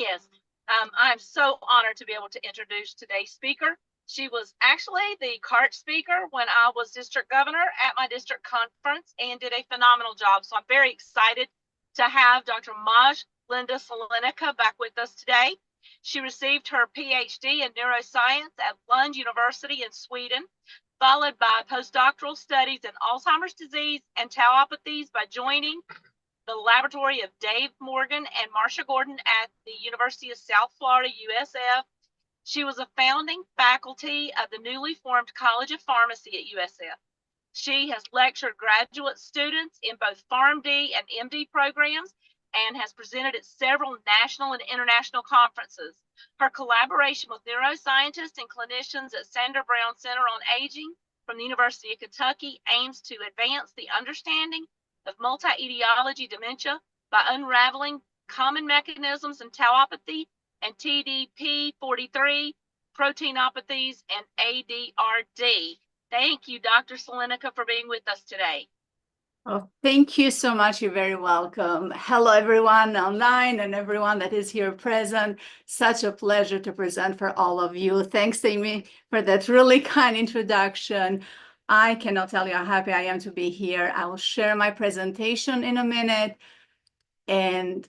Yes, I'm so honored to be able to introduce today's speaker. She was actually the CART speaker when I was district governor at my district conference and did a phenomenal job. So I'm very excited to have Dr. Maj-Linda Selenica back with us today. She received her PhD in neuroscience at Lund University in Sweden, followed by postdoctoral studies in Alzheimer's disease and tauopathies by joining the laboratory of Dave Morgan and Marcia Gordon at the University of South Florida, USF. She was a founding faculty of the newly formed College of Pharmacy at USF. She has lectured graduate students in both PharmD and MD programs and has presented at several national and international conferences. Her collaboration with neuroscientists and clinicians at Sandra Brown Center on Aging from the University of Kentucky aims to advance the understanding of multi-etiology dementia by unraveling common mechanisms in tauopathy and TDP-43, proteinopathies, and ADRD. Thank you, Dr. Selenica, for being with us today. Oh, thank you so much. You're very welcome. Hello, everyone online and everyone that is here present. Such a pleasure to present for all of you. Thanks, Amy, for that really kind introduction. I cannot tell you how happy I am to be here. I will share my presentation in a minute. And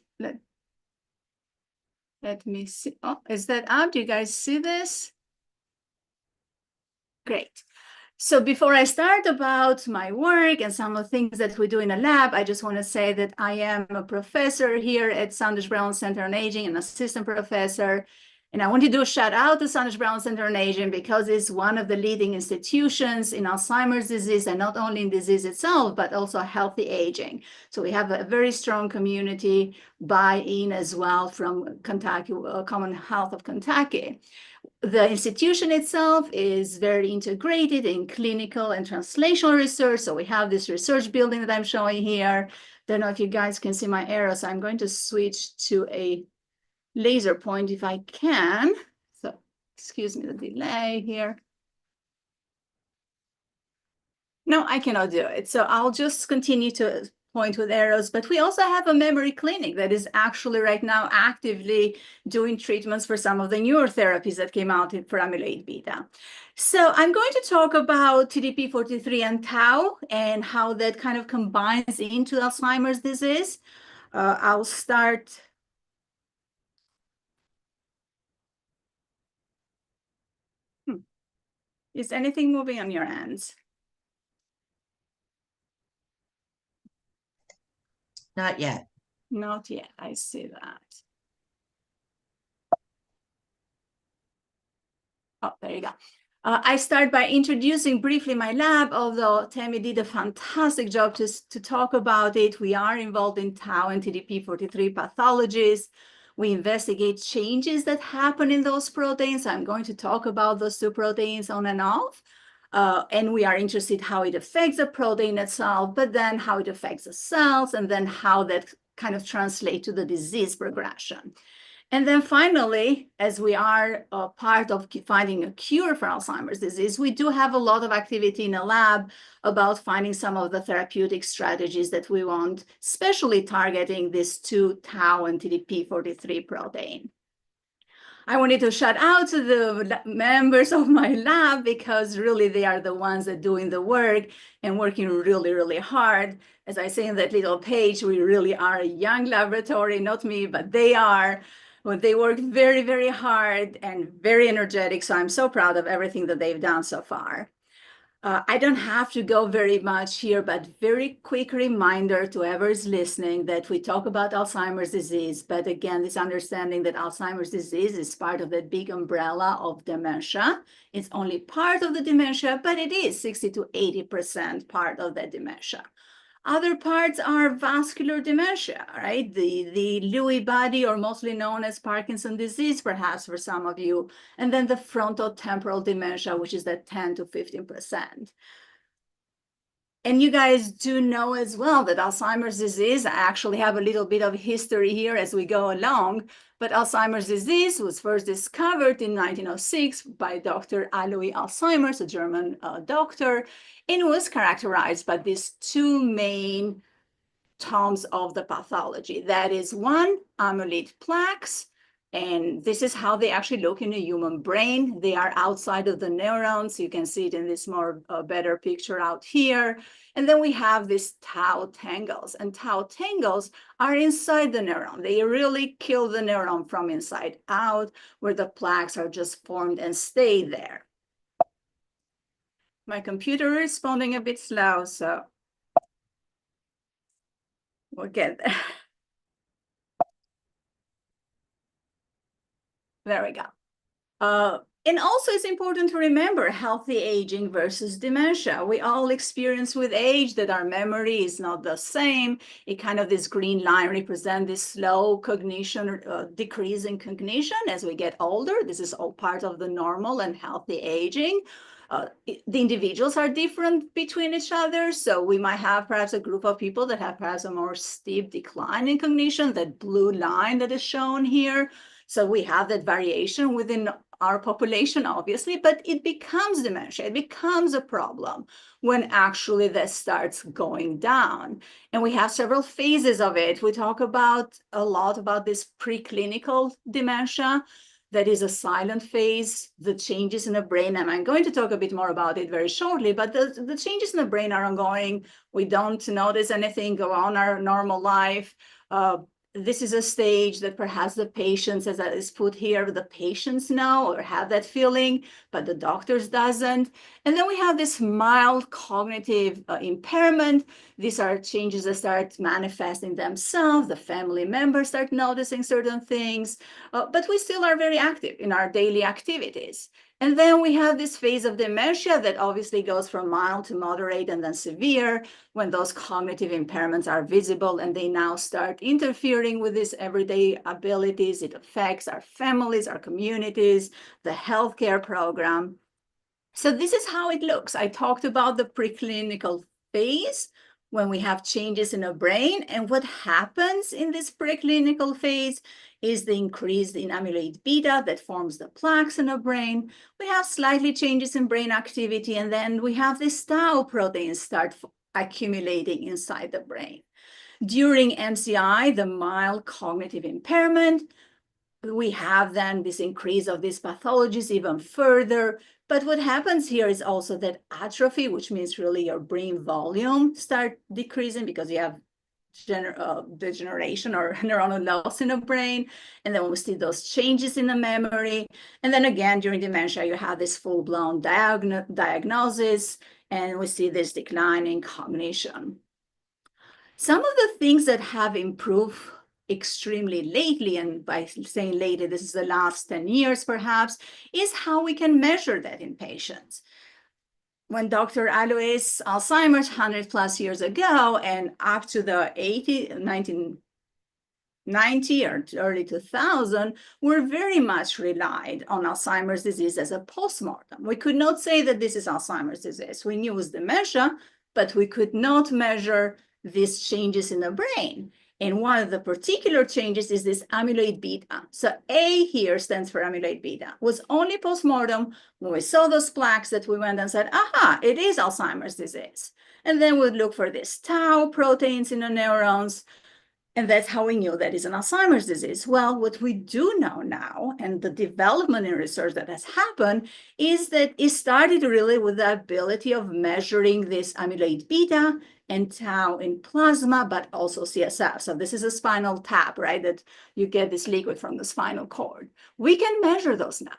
let me see. Oh, is that up? Do you guys see this? Great. So before I start about my work and some of the things that we do in the lab, I just want to say that I am a professor here at Sanders Brown Center on Aging, an assistant professor. And I want to do a shout out to Sanders Brown Center on Aging because it's one of the leading institutions in Alzheimer's disease, and not only in disease itself, but also healthy aging. So we have a very strong community buy-in as well from Kentucky, Common Health of Kentucky. The institution itself is very integrated in clinical and translational research. So we have this research building that I'm showing here. Don't know if you guys can see my arrow. So I'm going to switch to a laser point if I can. So excuse me the delay here. No, I cannot do it. So I'll just continue to point with arrows, but we also have a memory clinic that is actually right now actively doing treatments for some of the newer therapies that came out for amyloid beta. So I'm going to talk about TDP-43 and tau and how that kind of combines into Alzheimer's disease. I'll start. Is anything moving on your ends? Not yet. Not yet. I see that. Oh, there you go. I start by introducing briefly my lab, although Tammy did a fantastic job to talk about it. We are involved in tau and TDP-43 pathologies. We investigate changes that happen in those proteins. I'm going to talk about those two proteins on and off. And we are interested how it affects the protein itself, but then how it affects the cells, and then how that kind of translates to the disease progression. And then finally, as we are part of finding a cure for Alzheimer's disease, we do have a lot of activity in the lab about finding some of the therapeutic strategies that we want, especially targeting these two tau and TDP-43 protein. I wanted to shout out to the members of my lab because really they are the ones that are doing the work and working really, really hard. As I say in that little page, we really are a young laboratory, not me, but they are. Well, they work very, very hard and very energetic. So I'm so proud of everything that they've done so far. I don't have to go very much here, but very quick reminder to whoever's listening that we talk about Alzheimer's disease, but again, this understanding that Alzheimer's disease is part of that big umbrella of dementia. It's only part of the dementia, but it is 60 to 80% part of that dementia. Other parts are vascular dementia, right? The Lewy body, or mostly known as Parkinson's disease, perhaps for some of you, and then the frontotemporal dementia, which is that 10 to 15%. And you guys do know as well that Alzheimer's disease, I actually have a little bit of history here as we go along, but Alzheimer's disease was first discovered in 1906 by Dr. Alois Alzheimer, a German doctor, and was characterized by these two main tomes of the pathology. That is one, amyloid plaques, And this is how they actually look in a human brain. They are outside of the neurons. You can see it in this more better picture out here. And then we have these tau tangles, and tau tangles are inside the neuron. They really kill the neuron from inside out, where the plaques are just formed and stay there. My computer is responding a bit slow, so we'll get there. There we go. And also it's important to remember healthy aging versus dementia. We all experience with age that our memory is not the same. It kind of, this green line represents this slow cognition, decrease in cognition as we get older. This is all part of the normal and healthy aging. The individuals are different between each other. So we might have perhaps a group of people that have perhaps a more steep decline in cognition, that blue line that is shown here. So we have that variation within our population, obviously, but it becomes dementia. It becomes a problem when actually that starts going down. And we have several phases of it. We talk about a lot about this preclinical dementia. That is a silent phase, the changes in the brain. And I'm going to talk a bit more about it very shortly, but the changes in the brain are ongoing. We don't notice anything go on our normal life. This is a stage that perhaps the patients, as is put here, the patients know or have that feeling, but the doctors doesn't. And then we have this mild cognitive impairment. These are changes that start manifesting themselves. The family members start noticing certain things, but we still are very active in our daily activities. And then we have this phase of dementia that obviously goes from mild to moderate and then severe, when those cognitive impairments are visible and they now start interfering with these everyday abilities. It affects our families, our communities, the healthcare program. So this is how it looks. I talked about the preclinical phase, when we have changes in the brain, and what happens in this preclinical phase is the increase in amyloid beta that forms the plaques in the brain. We have slightly changes in brain activity, and then we have these tau proteins start accumulating inside the brain. During MCI, the mild cognitive impairment, we have then this increase of these pathologies even further. But what happens here is also that atrophy, which means really your brain volume start decreasing because you have degeneration or neuronal loss in the brain. And then we see those changes in the memory. And then again, during dementia, you have this full-blown diagnosis, and we see this decline in cognition. Some of the things that have improved extremely lately, and by saying lately, this is the last 10 years perhaps, is how we can measure that in patients. When Dr. Alois Alzheimer's 100 plus years ago and up to the 1990 or early 2000, we very much relied on Alzheimer's disease as a postmortem. We could not say that this is Alzheimer's disease. We knew it was dementia, but we could not measure these changes in the brain. And one of the particular changes is this amyloid beta. So A here stands for amyloid beta. It was only postmortem when we saw those plaques that we went and said, aha, it is Alzheimer's disease. And then we'd look for these tau proteins in the neurons. And that's how we knew that is an Alzheimer's disease. Well, what we do know now, and the development in research that has happened, is that it started really with the ability of measuring this amyloid beta and tau in plasma, but also CSF. So this is a spinal tap, right? That you get this liquid from the spinal cord. We can measure those now.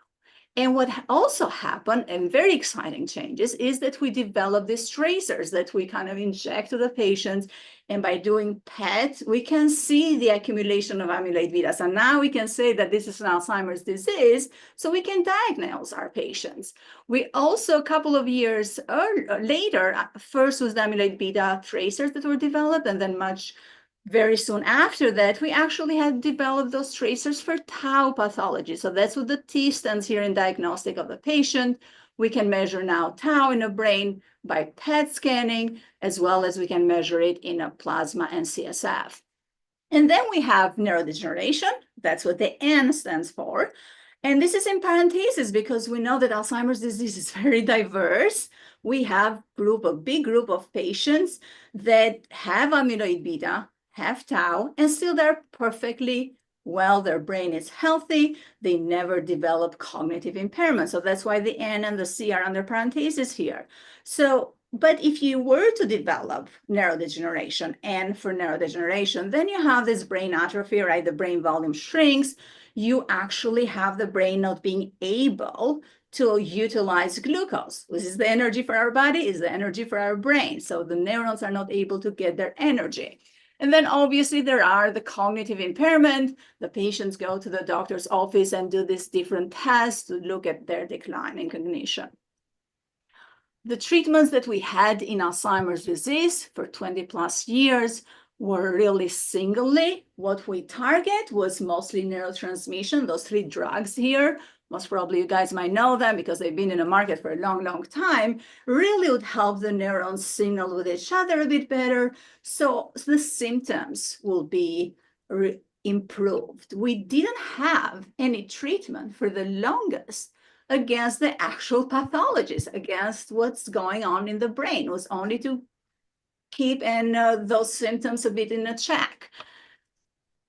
And what also happened, and very exciting changes, is that we developed these tracers that we kind of inject to the patients. And by doing PET, we can see the accumulation of amyloid beta. So now we can say that this is an Alzheimer's disease, so we can diagnose our patients. We also, a couple of years later, first was the amyloid beta tracers that were developed, and then very soon after that, we actually had developed those tracers for tau pathology. So that's what the T stands here in diagnostic of the patient. We can measure now tau in the brain by PET scanning, as well as we can measure it in a plasma and CSF. And then we have neurodegeneration. That's what the N stands for. And this is in parentheses because we know that Alzheimer's disease is very diverse. We have a big group of patients that have amyloid beta, have tau, and still they're perfectly well, their brain is healthy, they never develop cognitive impairment. So that's why the N and the C are under parentheses here. So, but if you were to develop neurodegeneration, N for neurodegeneration, then you have this brain atrophy, right? The brain volume shrinks. You actually have the brain not being able to utilize glucose. This is the energy for our body, is the energy for our brain. So the neurons are not able to get their energy. And then obviously there are the cognitive impairment. The patients go to the doctor's office and do these different tests to look at their decline in cognition. The treatments that we had in Alzheimer's disease for 20 plus years were really singly. What we target was mostly neurotransmission, those 3 drugs here. Most probably you guys might know them because they've been in the market for a long, long time, really would help the neurons signal with each other a bit better. So the symptoms will be improved. We didn't have any treatment for the longest against the actual pathologies, against what's going on in the brain. It was only to keep those symptoms a bit in a check.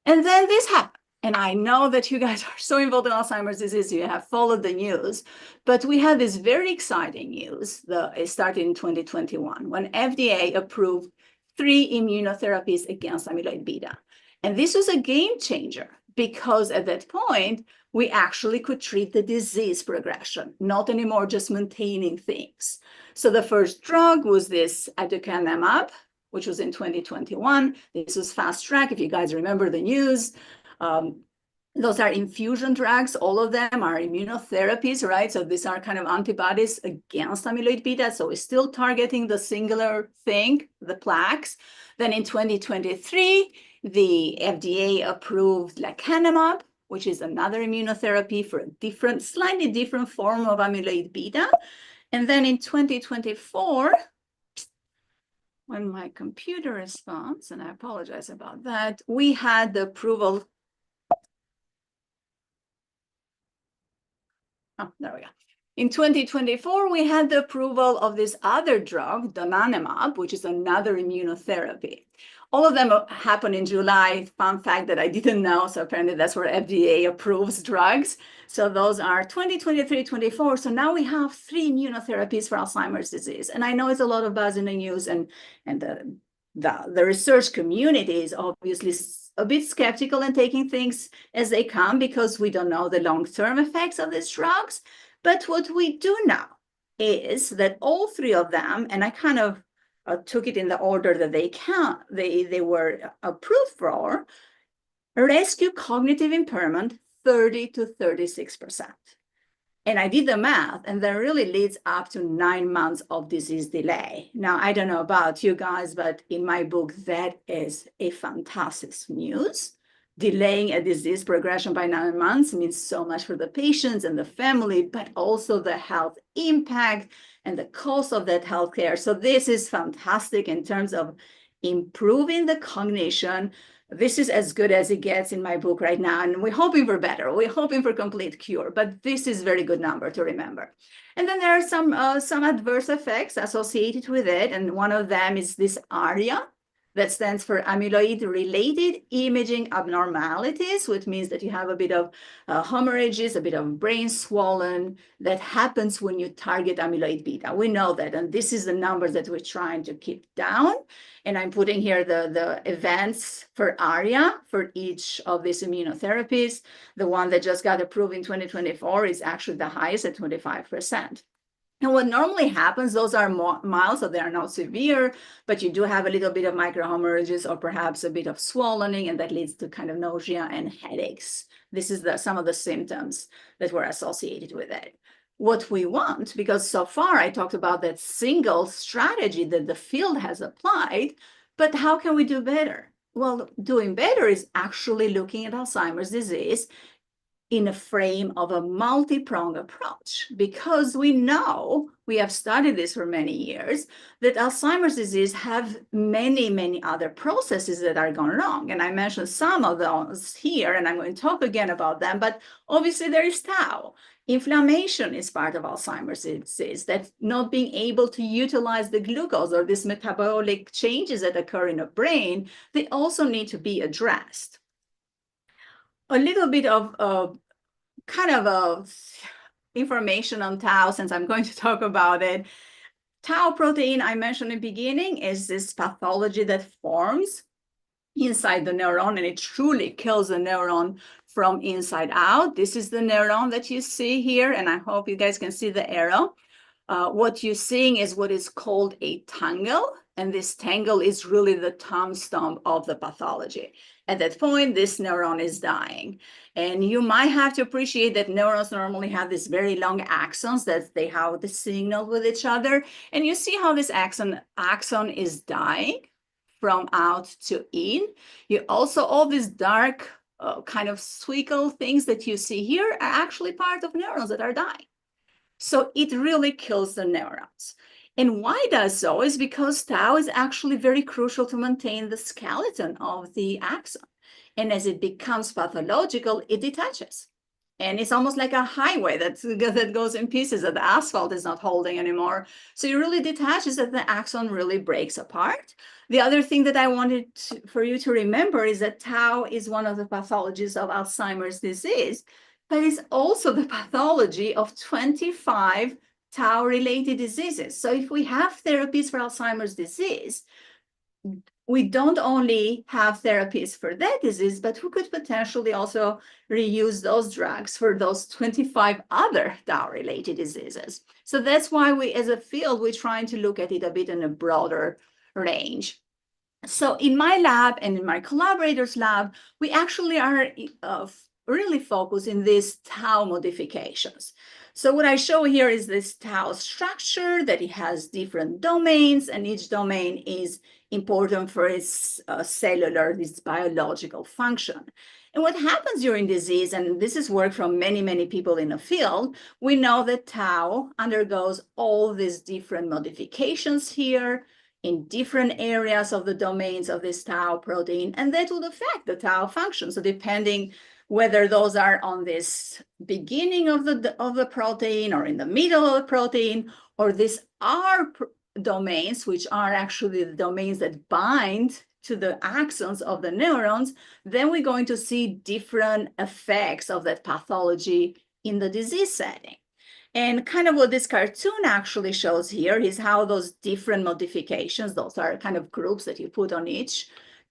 And then this happened. And I know that you guys are so involved in Alzheimer's disease, you have followed the news, but we had this very exciting news. It started in 2021 when FDA approved 3 immunotherapies against amyloid beta. And this was a game changer because at that point, we actually could treat the disease progression, not anymore just maintaining things. So the first drug was this aducanumab, which was in 2021. This was fast track, if you guys remember the news. Those are infusion drugs. All of them are immunotherapies, right? So these are kind of antibodies against amyloid beta. So we're still targeting the singular thing, the plaques. Then in 2023, the FDA approved lecanemab, which is another immunotherapy for a slightly different form of amyloid beta. And then in 2024, when my computer responds, and I apologize about that, we had the approval. Oh, there we go. In 2024, we had the approval of this other drug, donanemab, which is another immunotherapy. All of them happened in July. Fun fact that I didn't know. So apparently that's where FDA approves drugs. So those are 2023, 24. So now we have 3 immunotherapies for Alzheimer's disease. And I know it's a lot of buzz in the news, and the research community is obviously a bit skeptical and taking things as they come because we don't know the long-term effects of these drugs. But what we do know is that all 3 of them, and I kind of took it in the order that they were approved for, rescue cognitive impairment 30 to 36%. And I did the math, and that really leads up to 9 months of disease delay. Now, I don't know about you guys, but in my book, that is a fantastic news. Delaying a disease progression by 9 months means so much for the patients and the family, but also the health impact and the cost of that healthcare. So this is fantastic in terms of improving the cognition. This is as good as it gets in my book right now, and we're hoping for better. We're hoping for complete cure, but this is a very good number to remember. And then there are some adverse effects associated with it, and one of them is this ARIA, that stands for amyloid-related imaging abnormalities, which means that you have a bit of hemorrhages, a bit of brain swollen that happens when you target amyloid beta. We know that, and this is the numbers that we're trying to keep down. And I'm putting here the events for ARIA for each of these immunotherapies. The one that just got approved in 2024 is actually the highest at 25%. And what normally happens, those are mild, so they are not severe, but you do have a little bit of microhemorrhages or perhaps a bit of swelling, and that leads to kind of nausea and headaches. This is some of the symptoms that were associated with it. What we want, because so far I talked about that single strategy that the field has applied, but how can we do better? Well, doing better is actually looking at Alzheimer's disease in a frame of a multi-pronged approach, because we know, we have studied this for many years, that Alzheimer's disease have many, many other processes that are going wrong. And I mentioned some of those here, and I'm going to talk again about them, but obviously there is tau. Inflammation is part of Alzheimer's disease, that not being able to utilize the glucose or these metabolic changes that occur in the brain, they also need to be addressed. a little bit of kind of information on tau, since I'm going to talk about it. Tau protein, I mentioned in the beginning, is this pathology that forms inside the neuron, and it truly kills the neuron from inside out. This is the neuron that you see here, and I hope you guys can see the arrow. What you're seeing is what is called a tangle, and this tangle is really the tombstone of the pathology. At that point, this neuron is dying. And you might have to appreciate that neurons normally have these very long axons that they have the signal with each other. And you see how this axon is dying from out to in. You also, all these dark kind of swiggle things that you see here are actually part of neurons that are dying. So it really kills the neurons. And why it does so is because tau is actually very crucial to maintain the skeleton of the axon. And as it becomes pathological, it detaches. And it's almost like a highway that goes in pieces, that the asphalt is not holding anymore. So it really detaches, that the axon really breaks apart. The other thing that I wanted for you to remember is that tau is one of the pathologies of Alzheimer's disease, but it's also the pathology of 25 tau-related diseases. So if we have therapies for Alzheimer's disease, we don't only have therapies for that disease, but we could potentially also reuse those drugs for those 25 other tau-related diseases. So that's why we, as a field, we're trying to look at it a bit in a broader range. So in my lab and in my collaborators' lab, we actually are really focused in these tau modifications. So what I show here is this tau structure, that it has different domains, and each domain is important for its cellular, its biological function. And what happens during disease, and this is work from many, many people in the field, we know that tau undergoes all these different modifications here in different areas of the domains of this tau protein, and that would affect the tau function. So depending whether those are on this beginning of the protein or in the middle of the protein, or these R domains, which are actually the domains that bind to the axons of the neurons, then we're going to see different effects of that pathology in the disease setting. And kind of what this cartoon actually shows here is how those different modifications, those are kind of groups that you put on each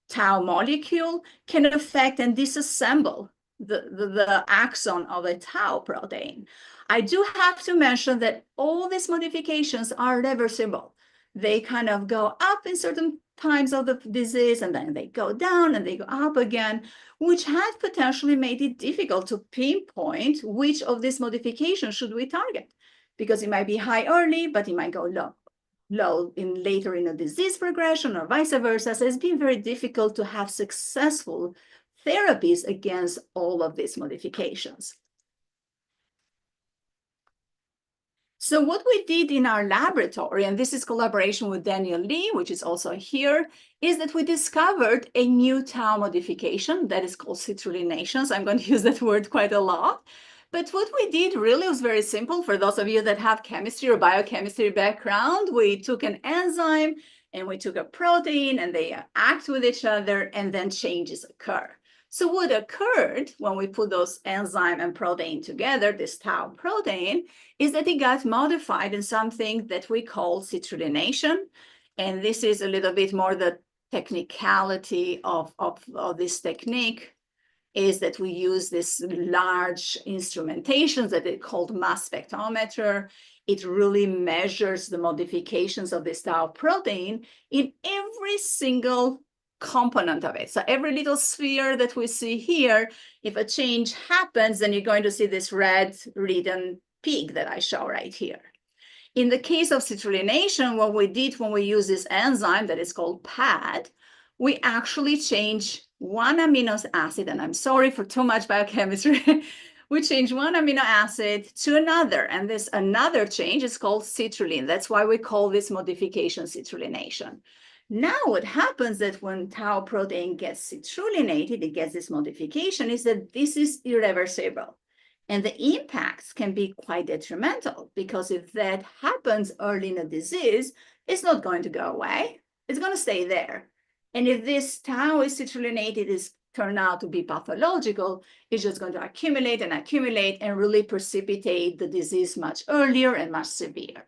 tau molecule, can affect and disassemble the axon of a tau protein. I do have to mention that all these modifications are reversible. They kind of go up in certain times of the disease, and then they go down and they go up again, which has potentially made it difficult to pinpoint which of these modifications should we target, because it might be high early, but it might go low later in a disease progression, or vice versa. So it's been very difficult to have successful therapies against all of these modifications. So what we did in our laboratory, and this is collaboration with Daniel Lee, which is also here, is that we discovered a new tau modification that is called citrullinations. I'm going to use that word quite a lot. But what we did really was very simple. For those of you that have chemistry or biochemistry background, we took an enzyme and we took a protein, and they act with each other, and then changes occur. So what occurred when we put those enzyme and protein together, this tau protein, is that it got modified in something that we call citrullination. And this is a little bit more the technicality of this technique, is that we use this large instrumentation that is called mass spectrometer. It really measures the modifications of this tau protein in every single component of it. So every little sphere that we see here, if a change happens, then you're going to see this red written peak that I show right here. In the case of citrullination, what we did when we use this enzyme that is called PAD, we actually change one amino acid, and I'm sorry for too much biochemistry. We change one amino acid to another, and this another change is called citrulline. That's why we call this modification citrullination. Now what happens that when tau protein gets citrullinated, it gets this modification, is that this is irreversible. And the impacts can be quite detrimental, because if that happens early in a disease, it's not going to go away. It's going to stay there. And if this tau is citrullinated, is turn out to be pathological, it's just going to accumulate and really precipitate the disease much earlier and much severe.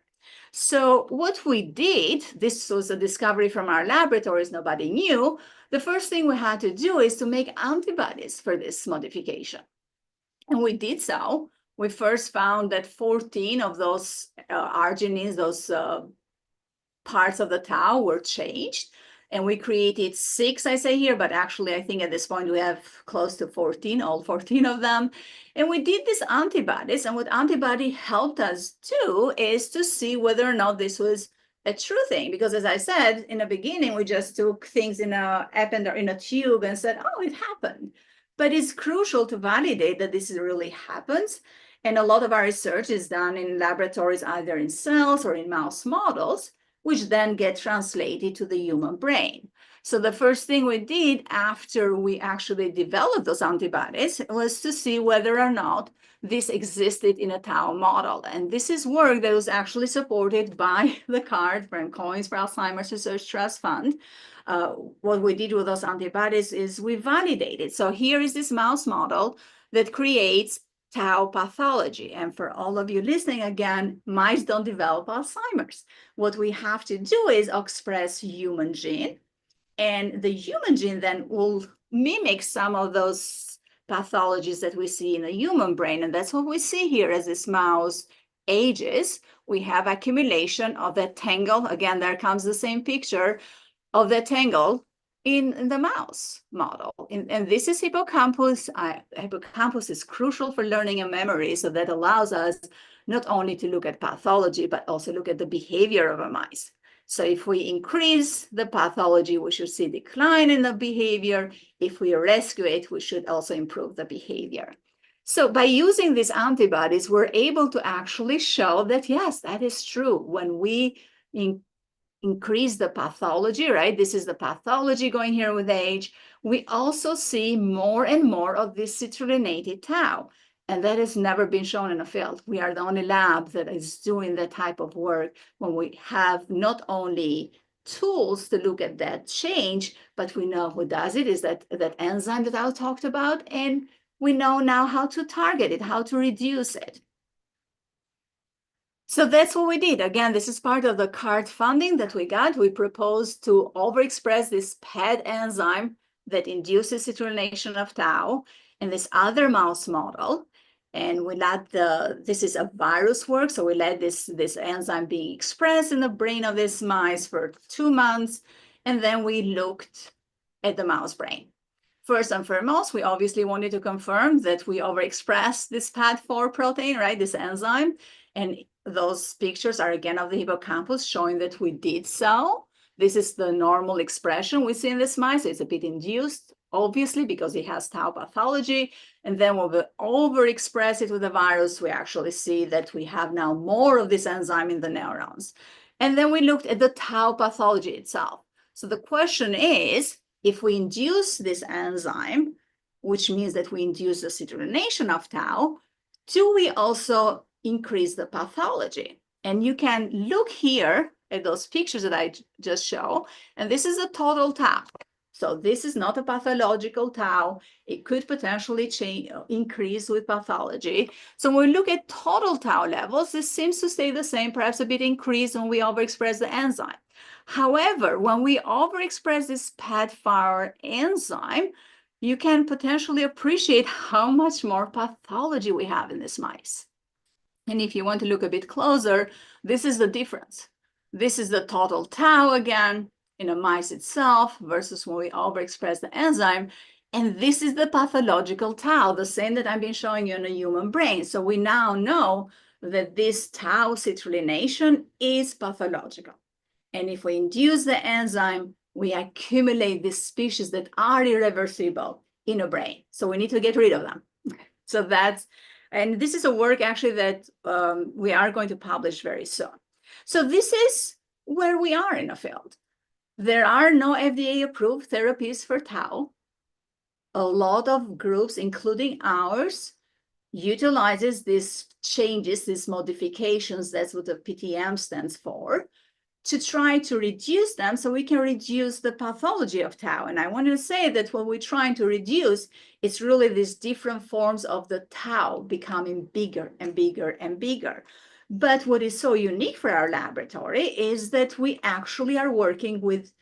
So what we did, this was a discovery from our laboratories, nobody knew. The first thing we had to do is to make antibodies for this modification. And we did so. We first found that 14 of those arginines, those parts of the tau were changed. And we created 6, I say here, but actually I think at this point we have close to 14, all 14 of them. And we did these antibodies, and what antibody helped us do is to see whether or not this was a true thing. Because as I said in the beginning, we just took things in a tube and said, oh, it happened. But it's crucial to validate that this really happens. And a lot of our research is done in laboratories, either in cells or in mouse models, which then get translated to the human brain. So the first thing we did after we actually developed those antibodies was to see whether or not this existed in a tau model. And this is work that was actually supported by the CART, Frank Coins for Alzheimer's Research Trust Fund. What we did with those antibodies is we validated. So here is this mouse model that creates tau pathology. And for all of you listening, again, mice don't develop Alzheimer's. What we have to do is express human gene, and the human gene then will mimic some of those pathologies that we see in the human brain. And that's what we see here as this mouse ages. We have accumulation of that tangle. Again, there comes the same picture of that tangle in the mouse model. And this is hippocampus. Hippocampus is crucial for learning and memory. So that allows us not only to look at pathology, but also look at the behavior of a mice. So if we increase the pathology, we should see decline in the behavior. If we rescue it, we should also improve the behavior. So by using these antibodies, we're able to actually show that, yes, that is true. When we increase the pathology, right? This is the pathology going here with age. We also see more and more of this citrullonated tau. And that has never been shown in the field. We are the only lab that is doing that type of work when we have not only tools to look at that change, but we know who does it, is that enzyme that I talked about. And we know now how to target it, how to reduce it. So that's what we did. Again, this is part of the CART funding that we got. We proposed to overexpress this PED enzyme that induces citrullination of tau in this other mouse model. And we let this is a virus work, so we let this enzyme be expressed in the brain of this mice for 2 months. And then we looked at the mouse brain. First and foremost, we obviously wanted to confirm that we overexpress this PAD4 protein, right, this enzyme. And those pictures are again of the hippocampus showing that we did so. This is the normal expression we see in this mice. It's a bit induced, obviously, because it has tau pathology. And then when we overexpress it with the virus, we actually see that we have now more of this enzyme in the neurons. And then we looked at the tau pathology itself. So the question is, if we induce this enzyme, which means that we induce the citrullination of tau, do we also increase the pathology? And you can look here at those pictures that I just show, and this is a total tau. So this is not a pathological tau. It could potentially increase with pathology. So when we look at total tau levels, this seems to stay the same, perhaps a bit increased when we overexpress the enzyme. However, when we overexpress this PAD4 enzyme, you can potentially appreciate how much more pathology we have in this mice. And if you want to look a bit closer, this is the difference. This is the total tau again in a mice itself versus when we overexpress the enzyme. And this is the pathological tau, the same that I've been showing you in the human brain. So we now know that this tau citrullination is pathological. And if we induce the enzyme, we accumulate these species that are irreversible in a brain. So we need to get rid of them. So that's, and this is a work actually that we are going to publish very soon. So this is where we are in the field. There are no FDA-approved therapies for tau. A lot of groups, including ours, utilizes these changes, these modifications, that's what the PTM stands for, to try to reduce them so we can reduce the pathology of tau. And I want to say that what we're trying to reduce is really these different forms of the tau becoming bigger and bigger and bigger. But what is so unique for our laboratory is that we actually are working with,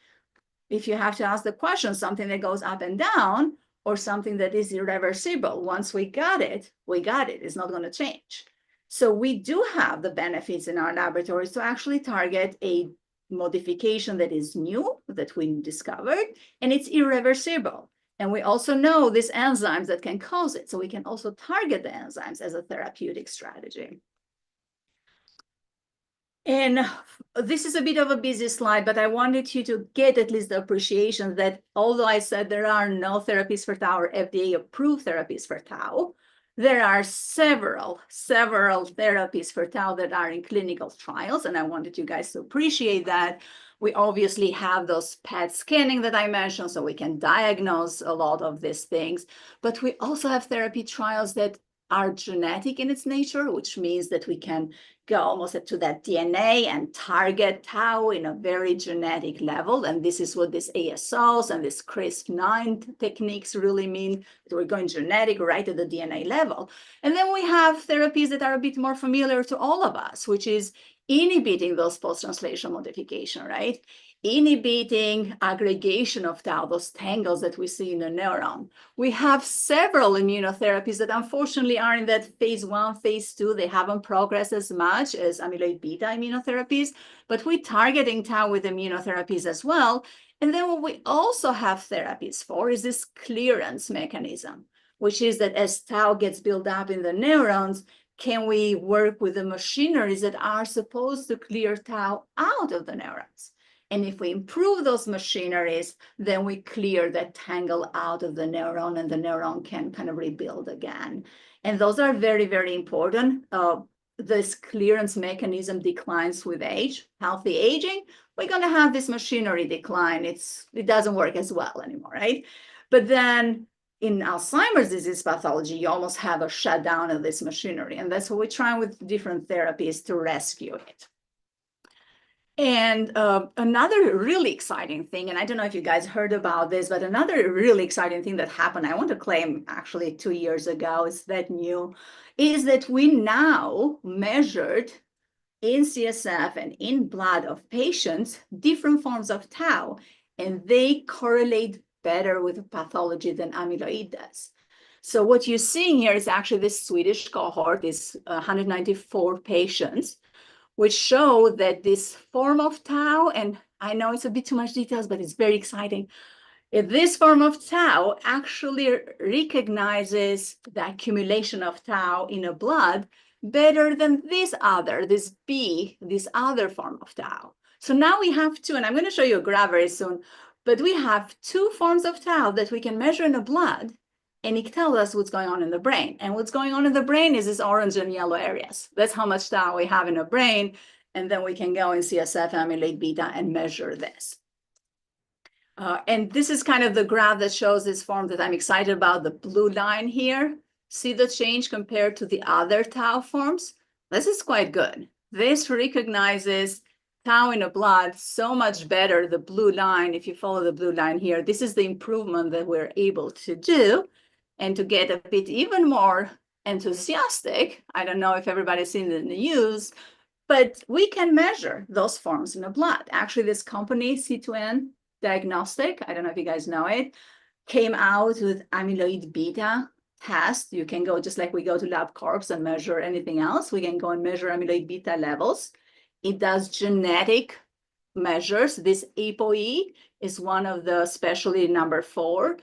if you have to ask the question, something that goes up and down or something that is irreversible. Once we got it, we got it. It's not going to change. So we do have the benefits in our laboratories to actually target a modification that is new, that we discovered, and it's irreversible. And we also know these enzymes that can cause it. So we can also target the enzymes as a therapeutic strategy. And this is a bit of a busy slide, but I wanted you to get at least the appreciation that although I said there are no therapies for tau or FDA-approved therapies for tau, there are several therapies for tau that are in clinical trials, and I wanted you guys to appreciate that. We obviously have those PET scanning that I mentioned, so we can diagnose a lot of these things, but we also have therapy trials that are genetic in its nature, which means that we can go almost to that DNA and target tau in a very genetic level. And this is what these ASOs and these CRISP-9 techniques really mean, that we're going genetic right at the DNA level. And then we have therapies that are a bit more familiar to all of us, which is inhibiting those post-translational modification, right? Inhibiting aggregation of tau, those tangles that we see in the neuron. We have several immunotherapies that unfortunately are in that phase 1, phase 2. They haven't progressed as much as amyloid beta immunotherapies, but we're targeting tau with immunotherapies as well. And then what we also have therapies for is this clearance mechanism, which is that as tau gets built up in the neurons, can we work with the machineries that are supposed to clear tau out of the neurons? And if we improve those machineries, then we clear that tangle out of the neuron and the neuron can kind of rebuild again. And those are very, very important. This clearance mechanism declines with age. Healthy aging, we're going to have this machinery decline. It doesn't work as well anymore, right? But then in Alzheimer's disease pathology, you almost have a shutdown of this machinery. And that's what we're trying with different therapies to rescue it. And another really exciting thing, and I don't know if you guys heard about this, but another really exciting thing that happened, I want to claim actually 2 years ago, is that we now measured in CSF and in blood of patients different forms of tau, and they correlate better with pathology than amyloid does. So what you're seeing here is actually this Swedish cohort, is 194 patients, which show that this form of tau, and I know it's a bit too much details, but it's very exciting. This form of tau actually recognizes the accumulation of tau in a blood better than this other form of tau. So now we have two, and I'm going to show you a graph very soon, but we have two forms of tau that we can measure in the blood, and it tells us what's going on in the brain. And what's going on in the brain is these orange and yellow areas. That's how much tau we have in the brain. And then we can go in CSF amyloid beta and measure this. And this is kind of the graph that shows this form that I'm excited about, the blue line here. See the change compared to the other tau forms? This is quite good. This recognizes tau in the blood so much better, the blue line. If you follow the blue line here, this is the improvement that we're able to do. And to get a bit even more enthusiastic, I don't know if everybody's seen it in the news, but we can measure those forms in the blood. Actually, this company, C2N Diagnostic, I don't know if you guys know it, came out with amyloid beta test. You can go, just like we go to LabCorp and measure anything else, we can go and measure amyloid beta levels. It does genetic measures. This ApoE is one of the, especially number 4,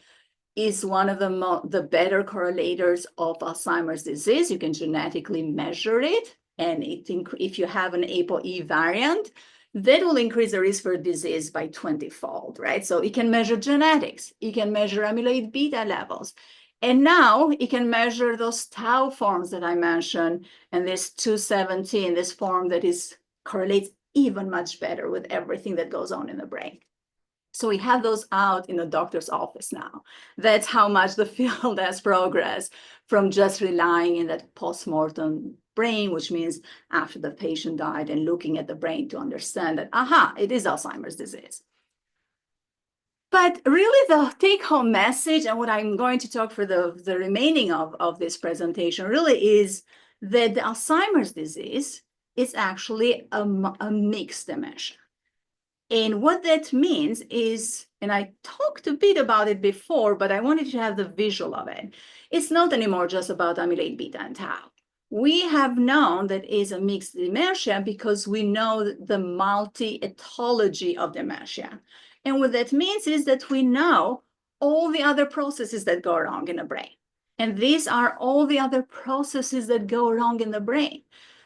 is one of the better correlators of Alzheimer's disease. You can genetically measure it. And if you have an ApoE variant, that will increase the risk for disease by 20-fold, right? So it can measure genetics. It can measure amyloid beta levels. And now it can measure those tau forms that I mentioned. And this 217, this form that correlates even much better with everything that goes on in the brain. So we have those out in the doctor's office now. That's how much the field has progressed from just relying in that postmortem brain, which means after the patient died, and looking at the brain to understand that, aha, it is Alzheimer's disease. But really the take-home message, and what I'm going to talk for the remaining of this presentation really is that the Alzheimer's disease is actually a mixed dementia. And what that means is, and I talked a bit about it before, but I wanted to have the visual of it. It's not anymore just about amyloid beta and tau. We have known that is a mixed dementia because we know the multi-ethology of dementia. And what that means is that we know all the other processes that go wrong in the brain. And these are all the other processes that go wrong in the brain.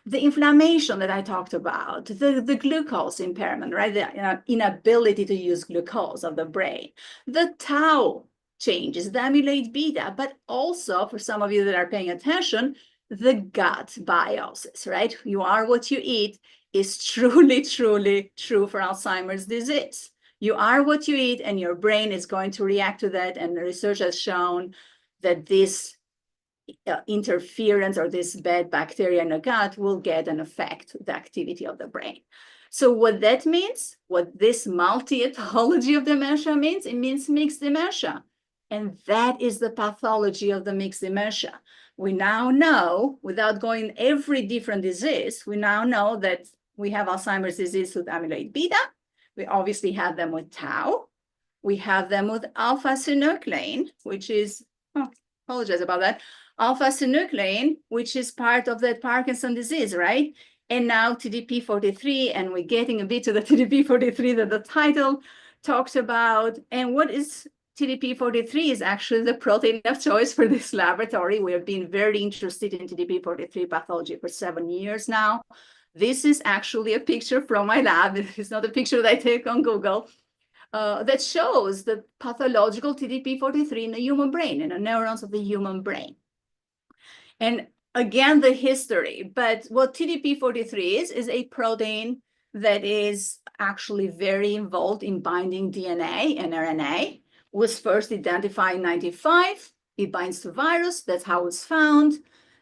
The inflammation that I talked about, the glucose impairment, right? The inability to use glucose of the brain, the tau changes, the amyloid beta, but also for some of you that are paying attention, the gut biosis, right? You are what you eat is truly, truly true for Alzheimer's disease. You are what you eat, and your brain is going to react to that. And the research has shown that this interference or this bad bacteria in the gut will get and affect the activity of the brain. So what that means, what this multi-ethology of dementia means, it means mixed dementia. And that is the pathology of the mixed dementia. We now know, without going every different disease, we now know that we have Alzheimer's disease with amyloid beta. We obviously have them with tau. We have them with alpha-synuclein, which is, apologize about that, alpha-synuclein, which is part of that Parkinson disease, right? And now TDP-43, and we're getting a bit to the TDP-43 that the title talks about. And what is TDP-43 is actually the protein of choice for this laboratory. We have been very interested in TDP-43 pathology for 7 years now. This is actually a picture from my lab. It's not a picture that I take on Google. That shows the pathological TDP-43 in the human brain, in the neurons of the human brain. And again, the history, but what TDP-43 is a protein that is actually very involved in binding DNA and RNA. Was first identified in 1995. It binds to virus, that's how it's found.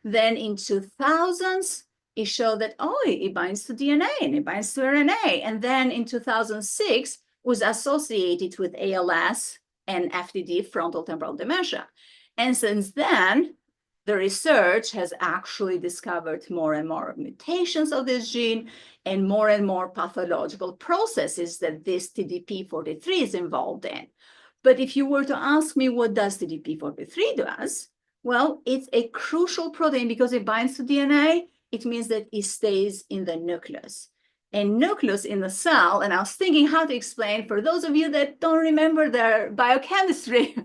Then in 2000s, it showed that, oh, it binds to DNA and it binds to RNA. And then in 2006, was associated with ALS and FTD, frontal temporal dementia. And since then, the research has actually discovered more and more mutations of this gene and more pathological processes that this TDP-43 is involved in. But if you were to ask me what does TDP-43 does, well, it's a crucial protein because it binds to DNA. It means that it stays in the nucleus. And nucleus in the cell, and I was thinking how to explain for those of you that don't remember their biochemistry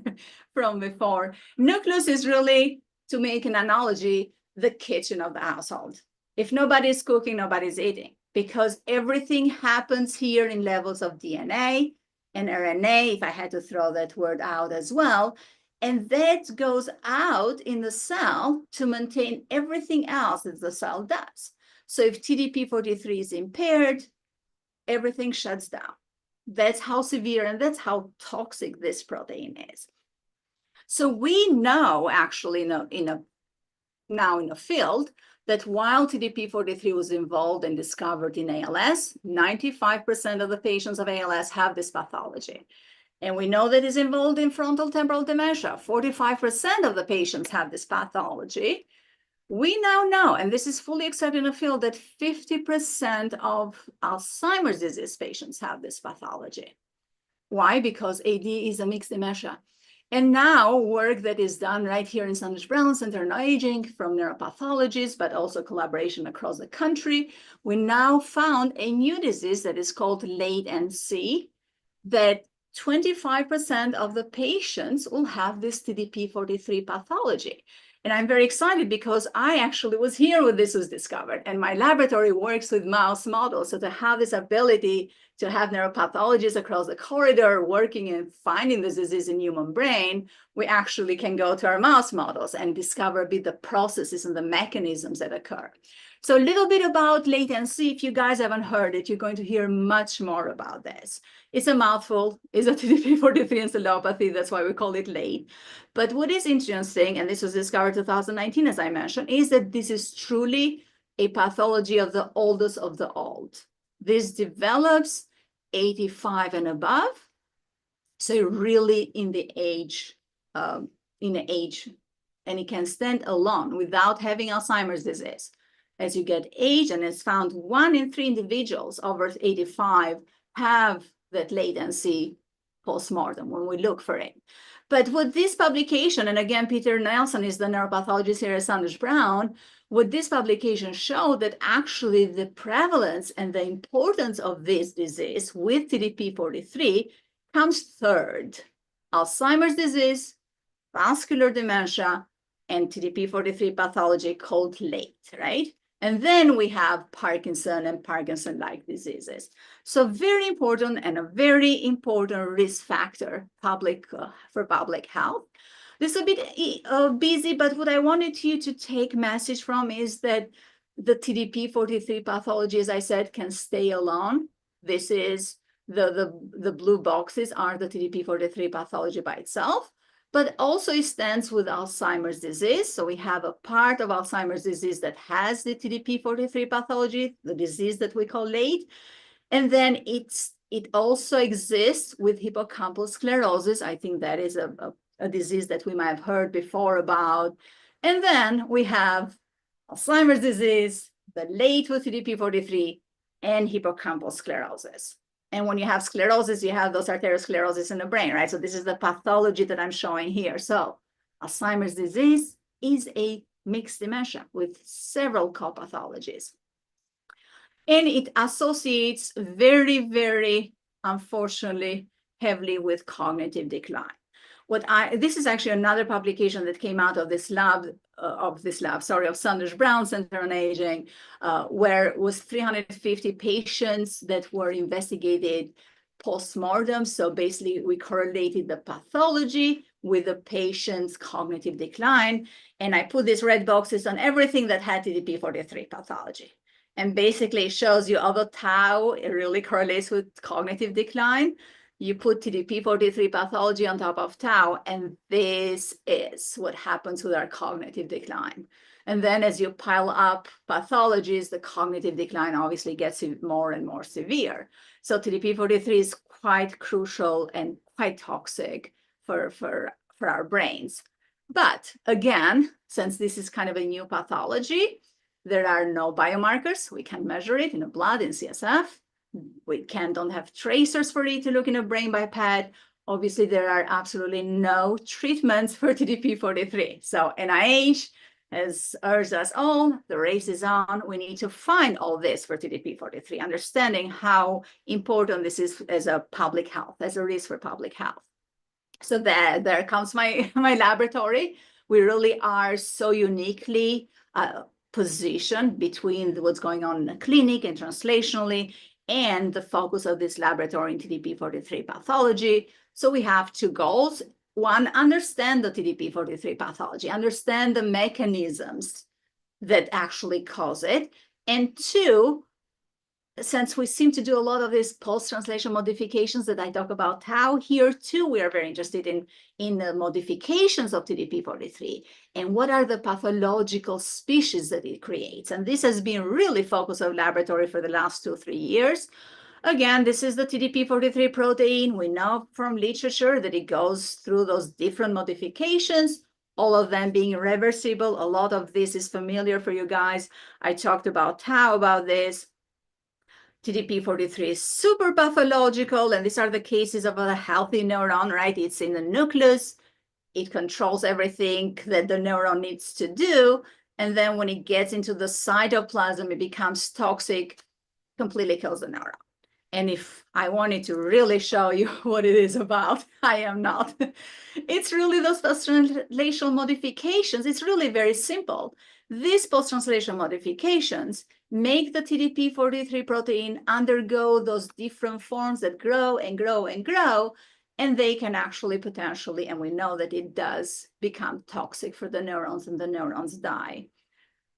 from before, nucleus is really, to make an analogy, the kitchen of the household. If nobody's cooking, nobody's eating, because everything happens here in levels of DNA and RNA, if I had to throw that word out as well, and that goes out in the cell to maintain everything else that the cell does. So if TDP-43 is impaired, everything shuts down. That's how severe and that's how toxic this protein is. So we know actually now in the field that while TDP-43 was involved and discovered in ALS, 95% of the patients of ALS have this pathology. And we know that it's involved in frontal temporal dementia. 45% of the patients have this pathology. We now know, and this is fully accepted in the field, that 50% of Alzheimer's disease patients have this pathology. Why? Because AD is a mixed dementia. And now work that is done right here in Sandwich Brown Center on Aging from neuropathologists, but also collaboration across the country, we now found a new disease that is called late NC, that 25% of the patients will have this TDP-43 pathology. And I'm very excited because I actually was here when this was discovered, and my laboratory works with mouse models. So to have this ability to have neuropathologists across the corridor working and finding this disease in human brain, we actually can go to our mouse models and discover a bit the processes and the mechanisms that occur. So a little bit about latency. If you guys haven't heard it, you're going to hear much more about this. It's a mouthful. It's a TDP-43 encephalopathy. That's why we call it late. But what is interesting, and this was discovered 2019, as I mentioned, is that this is truly a pathology of the oldest of the old. This develops 85 and above. So really in the age, and it can stand alone without having Alzheimer's disease. As you get age, and it's found 1 in 3 individuals over 85 have that latency postmortem when we look for it. But what this publication, and again, Peter Nelson is the neuropathologist here at Sanders Brown, what this publication showed that actually the prevalence and the importance of this disease with TDP-43 comes third: Alzheimer's disease, vascular dementia, and TDP-43 pathology called late, right? And then we have Parkinson and Parkinson-like diseases. So very important and a very important risk factor for public health. This is a bit busy, but what I wanted you to take message from is that the TDP-43 pathology, as I said, can stay alone. This is the blue boxes are the TDP-43 pathology by itself, but also it stands with Alzheimer's disease. So we have a part of Alzheimer's disease that has the TDP-43 pathology, the disease that we call late. And then it also exists with hippocampal sclerosis. I think that is a disease that we might have heard before about. And then we have Alzheimer's disease, the late with TDP-43, and hippocampal sclerosis. And when you have sclerosis, you have those arteriosclerosis in the brain, right? So this is the pathology that I'm showing here. So Alzheimer's disease is a mixed dementia with several co-pathologies. And it associates very, very, unfortunately, heavily with cognitive decline. This is actually another publication that came out of this lab, of Sanders Brown Center on Aging, where it was 350 patients that were investigated post-mortem. So basically, we correlated the pathology with the patient's cognitive decline. And I put these red boxes on everything that had TDP-43 pathology. And basically, it shows you, although tau, it really correlates with cognitive decline. You put TDP-43 pathology on top of tau, and this is what happens with our cognitive decline. And then as you pile up pathologies, the cognitive decline obviously gets more and more severe. So TDP-43 is quite crucial and quite toxic for our brains. But again, since this is kind of a new pathology, there are no biomarkers. We can measure it in the blood, in CSF. We don't have tracers for it to look in a brain by PET. Obviously, there are absolutely no treatments for TDP-43. So NIH has urged us all, the race is on. We need to find all this for TDP-43, understanding how important this is as a public health, as a risk for public health. So there comes my laboratory. We really are so uniquely positioned between what's going on in the clinic and translationally, and the focus of this laboratory in TDP-43 pathology. So we have 2 goals. 1, understand the TDP-43 pathology, understand the mechanisms that actually cause it. And 2, since we seem to do a lot of these post-translation modifications that I talk about tau, here too, we are very interested in the modifications of TDP-43 and what are the pathological species that it creates. And this has been really focus of laboratory for the last 2-3 years. Again, this is the TDP-43 protein. We know from literature that it goes through those different modifications, all of them being reversible. A lot of this is familiar for you guys. I talked about tau about this. TDP-43 is super pathological, and these are the cases of a healthy neuron, right? It's in the nucleus. It controls everything that the neuron needs to do. And then when it gets into the cytoplasm, it becomes toxic, completely kills the neuron. And if I wanted to really show you what it is about, I am not. It's really those translational modifications. It's really very simple. These post-translational modifications make the TDP-43 protein undergo those different forms that grow and grow and grow, and they can actually potentially, and we know that it does, become toxic for the neurons, and the neurons die.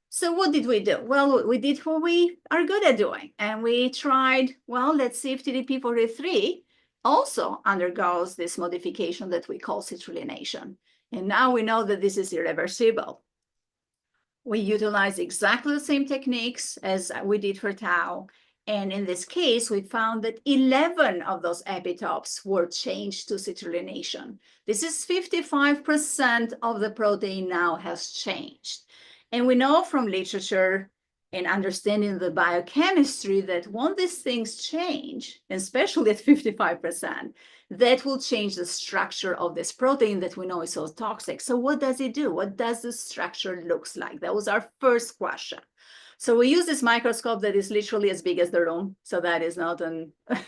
So what did we do? Well, we did what we are good at doing, and we tried, well, let's see if TDP-43 also undergoes this modification that we call citrullination. And now we know that this is irreversible. We utilize exactly the same techniques as we did for tau. And in this case, we found that 11 of those epitopes were changed to citrullination. This is 55% of the protein now has changed. And we know from literature and understanding the biochemistry that when these things change, especially at 55%, that will change the structure of this protein that we know is so toxic. So what does it do? What does the structure looks like? That was our first question. So we use this microscope that is literally as big as the room. So that is not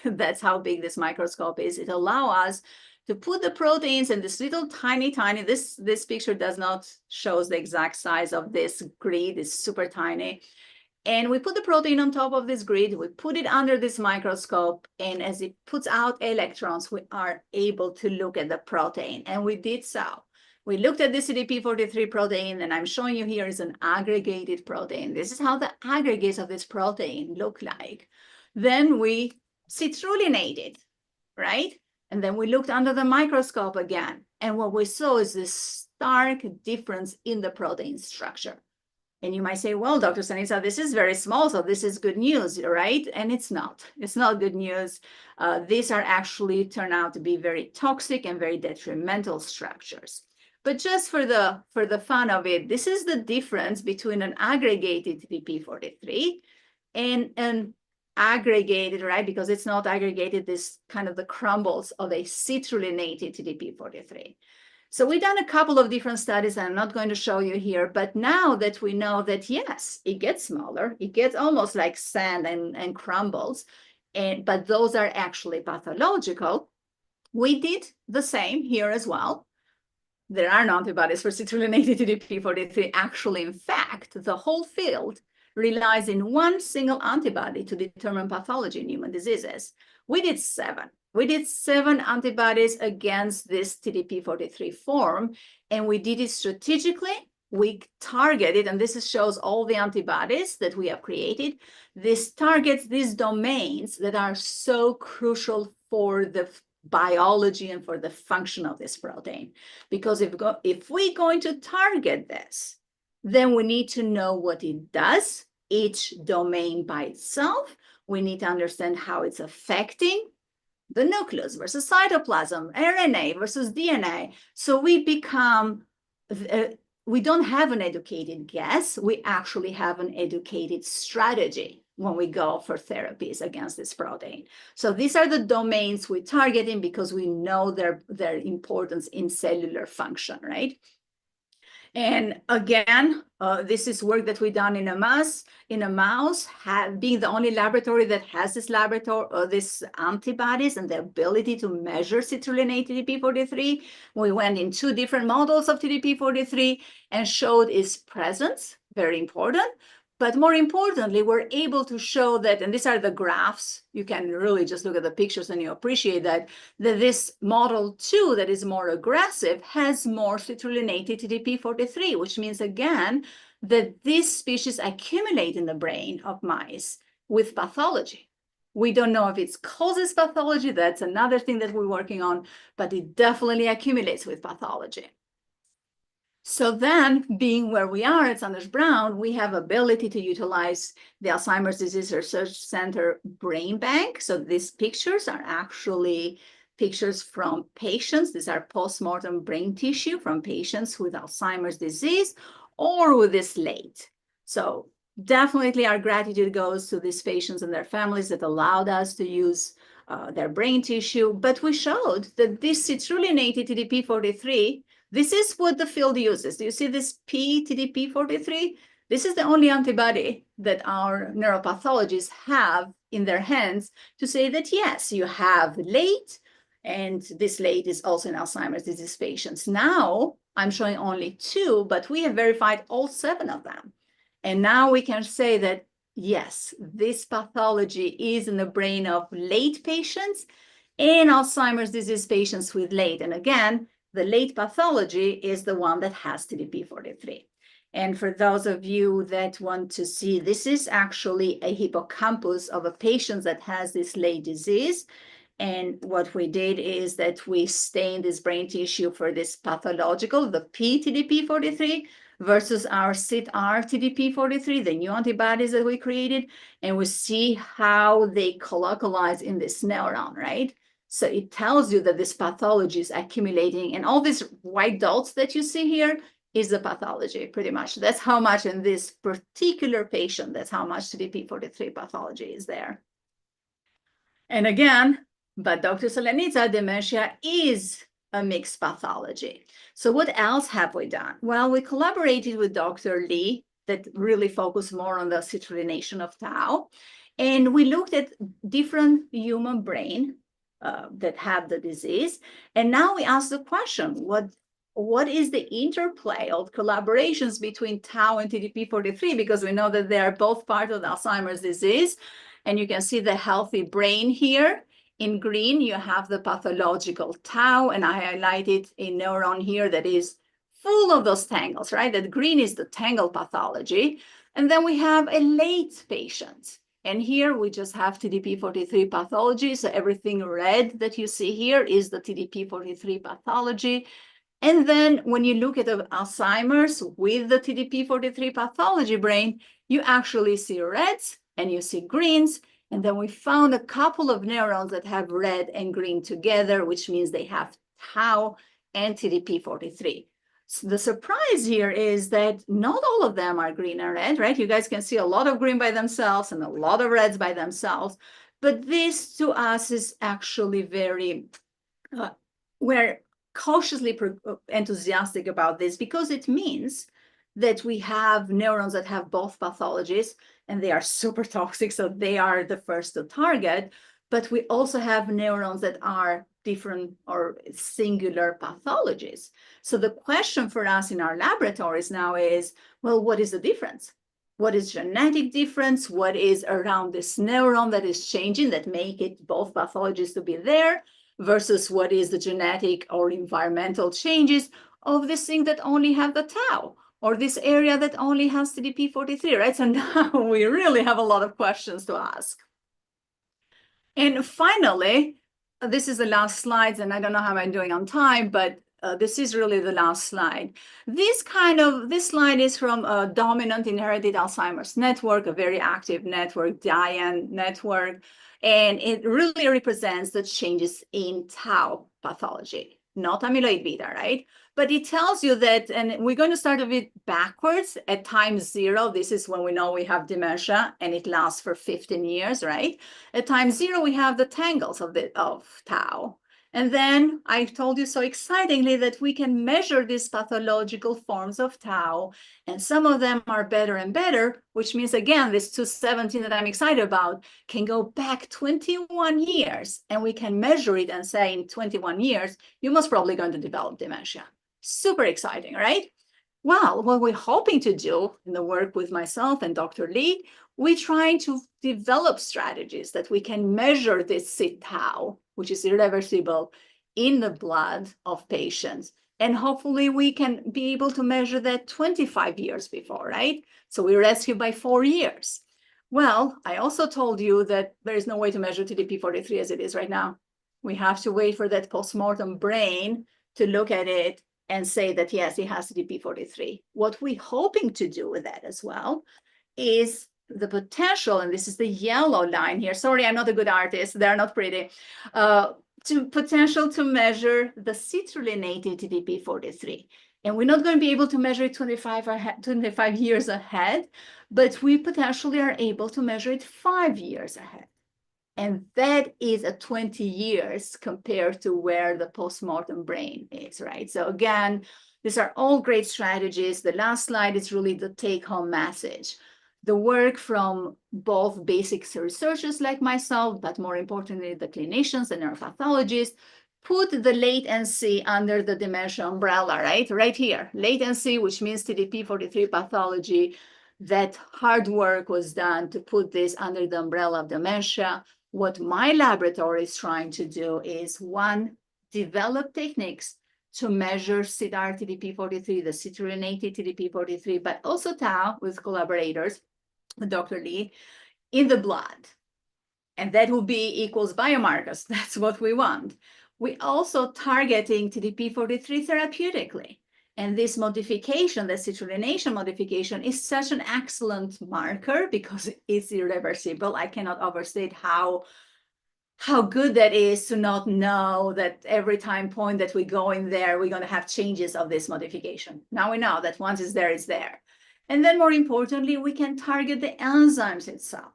that's how big this microscope is. It allows us to put the proteins in this little tiny, this picture does not show the exact size of this grid, it's super tiny. And we put the protein on top of this grid, we put it under this microscope, and as it puts out electrons, we are able to look at the protein, and we did so. We looked at the TDP-43 protein, and I'm showing you here is an aggregated protein. This is how the aggregates of this protein look like. Then we citrullinated, right? And then we looked under the microscope again, and what we saw is this stark difference in the protein structure. And you might say, well, Dr. Selenica, this is very small, so this is good news, right? And it's not. It's not good news. These are actually turn out to be very toxic and very detrimental structures. But just for the fun of it, this is the difference between an aggregated TDP-43 and an aggregated, right? Because it's not aggregated, this kind of the crumbles of a citrullinated TDP-43. So we've done a couple of different studies I'm not going to show you here, but now that we know that, yes, it gets smaller, it gets almost like sand and crumbles, but those are actually pathological. We did the same here as well. There are no antibodies for citrullinated TDP-43. Actually, in fact, the whole field relies in one single antibody to determine pathology in human diseases. We did 7. We did 7 antibodies against this TDP-43 form, and we did it strategically. We targeted, and this shows all the antibodies that we have created. This targets these domains that are so crucial for the biology and for the function of this protein. Because if we're going to target this, then we need to know what it does, each domain by itself. We need to understand how it's affecting the nucleus versus cytoplasm, RNA versus DNA. So we become, we don't have an educated guess, we actually have an educated strategy when we go for therapies against this protein. So these are the domains we're targeting because we know their importance in cellular function, right? And again, this is work that we've done in a mouse. Being the only laboratory that has this antibodies and the ability to measure citrullinated TDP-43. We went in 2 different models of TDP-43 and showed its presence, very important. But more importantly, we're able to show that, and these are the graphs, you can really just look at the pictures and you appreciate that this model 2 that is more aggressive has more citrullinated TDP-43, which means again, that this species accumulate in the brain of mice with pathology. We don't know if it causes pathology, that's another thing that we're working on, but it definitely accumulates with pathology. So then, being where we are at Sanders Brown, we have ability to utilize the Alzheimer's Disease Research Center Brain Bank. So these pictures are actually pictures from patients. These are post-mortem brain tissue from patients with Alzheimer's disease or with this late. So definitely our gratitude goes to these patients and their families that allowed us to use their brain tissue. But we showed that this citrullinated TDP-43, this is what the field uses. Do you see this TDP-43? This is the only antibody that our neuropathologists have in their hands to say that, yes, you have late, And this late is also in Alzheimer's disease patients. Now, I'm showing only 2, but we have verified all 7 of them. And now we can say that, yes, this pathology is in the brain of late patients and Alzheimer's disease patients with late. And again, the late pathology is the one that has TDP-43. And for those of you that want to see, this is actually a hippocampus of a patient that has this late disease. And what we did is that we stained this brain tissue for this pathological, the p-TDP-43, versus our CIT-R TDP-43, the new antibodies that we created, and we see how they colocalize in this neuron, right? So it tells you that this pathology is accumulating, and all these white dots that you see here is the pathology, pretty much. That's how much in this particular patient, that's how much TDP-43 pathology is there. And again, but Dr. Selenica, dementia is a mixed pathology. So what else have we done? Well, we collaborated with Dr. Lee that really focused more on the citrullination of tau. And we looked at different human brain that have the disease. And now we ask the question, what is the interplay of collaborations between tau and TDP-43? Because we know that they are both part of the Alzheimer's disease. And you can see the healthy brain here. In green, you have the pathological tau, and I highlighted a neuron here that is full of those tangles, right? That green is the tangle pathology. And then we have a late patient. And here we just have TDP-43 pathology. So everything red that you see here is the TDP-43 pathology. And then when you look at the Alzheimer's with the TDP-43 pathology brain, you actually see reds and you see greens. And then we found a couple of neurons that have red and green together, which means they have tau and TDP-43. So the surprise here is that not all of them are green and red, right? You guys can see a lot of green by themselves and a lot of reds by themselves. But this to us is actually very, we're cautiously enthusiastic about this because it means that we have neurons that have both pathologies and they are super toxic, so they are the first to target. But we also have neurons that are different or singular pathologies. So the question for us in our laboratories now is, well, what is the difference? What is genetic difference? What is around this neuron that is changing that make it both pathologies to be there versus what is the genetic or environmental changes of this thing that only have the tau? Or this area that only has TDP-43, right? So now we really have a lot of questions to ask. And finally, this is the last slide, and I don't know how I'm doing on time, but this is really the last slide. This slide is from a dominant inherited Alzheimer's network, a very active network, DIAN network, and it really represents the changes in tau pathology, not amyloid beta, right? But it tells you that, and we're going to start a bit backwards at time 0. This is when we know we have dementia, and it lasts for 15 years, right? At time 0, we have the tangles of tau. And then I told you so excitingly that we can measure these pathological forms of tau, and some of them are better and better, which means, again, this 217 that I'm excited about can go back 21 years, and we can measure it and say in 21 years, you're most probably going to develop dementia. Super exciting, right? Well, what we're hoping to do in the work with myself and Dr. Lee, we're trying to develop strategies that we can measure this CIT-tau, which is irreversible, in the blood of patients. And hopefully we can be able to measure that 25 years before, right? So we rescue by 4 years. Well, I also told you that there is no way to measure TDP-43 as it is right now. We have to wait for that postmortem brain to look at it and say that, yes, it has TDP-43. What we're hoping to do with that as well is the potential, and this is the yellow line here. Sorry, I'm not a good artist. They're not pretty. Potential to measure the citrullinated TDP-43. And we're not going to be able to measure it 25 years ahead, but we potentially are able to measure it 5 years ahead. And that is a 20 years compared to where the postmortem brain is, right? So again, these are all great strategies. The last slide is really the take-home message. The work from both basic researchers like myself, but more importantly, the clinicians and neuropathologists, put the latency under the dementia umbrella, right? Right here, latency, which means TDP-43 pathology. That hard work was done to put this under the umbrella of dementia. What my laboratory is trying to do is, one, develop techniques to measure CDR TDP-43, the citrullinated TDP-43, but also tau with collaborators, with Dr. Lee, in the blood. And that will be equals biomarkers. That's what we want. We also targeting TDP-43 therapeutically. And this modification, the citrullinated modification, is such an excellent marker because it's irreversible. I cannot overstate how good that is to not know that every time point that we go in there, we're going to have changes of this modification. Now we know that once it's there, it's there. And then more importantly, we can target the enzymes itself.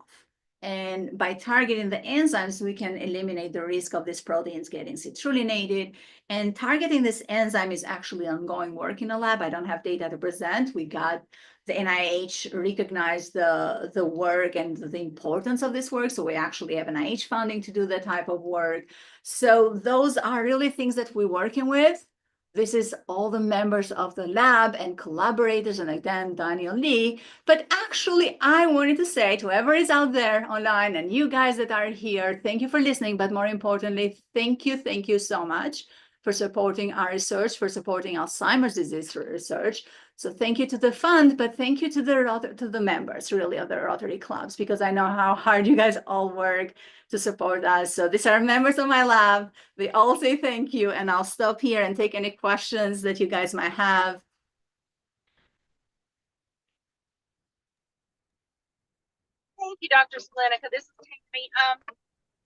And by targeting the enzymes, we can eliminate the risk of these proteins getting citrullinated. And targeting this enzyme is actually ongoing work in the lab. I don't have data to present. We got the NIH recognized the work and the importance of this work. So we actually have NIH funding to do that type of work. So those are really things that we're working with. This is all the members of the lab and collaborators, and again, Daniel Lee. But actually, I wanted to say to whoever is out there online and you guys that are here, thank you for listening. But more importantly, thank you so much for supporting our research, for supporting Alzheimer's disease research. So thank you to the fund, but thank you to the members, really, of the Rotary clubs, because I know how hard you guys all work to support us. So these are members of my lab. They all say thank you, and I'll stop here and take any questions that you guys might have. Thank you, Dr. Selenica. This is Tammy.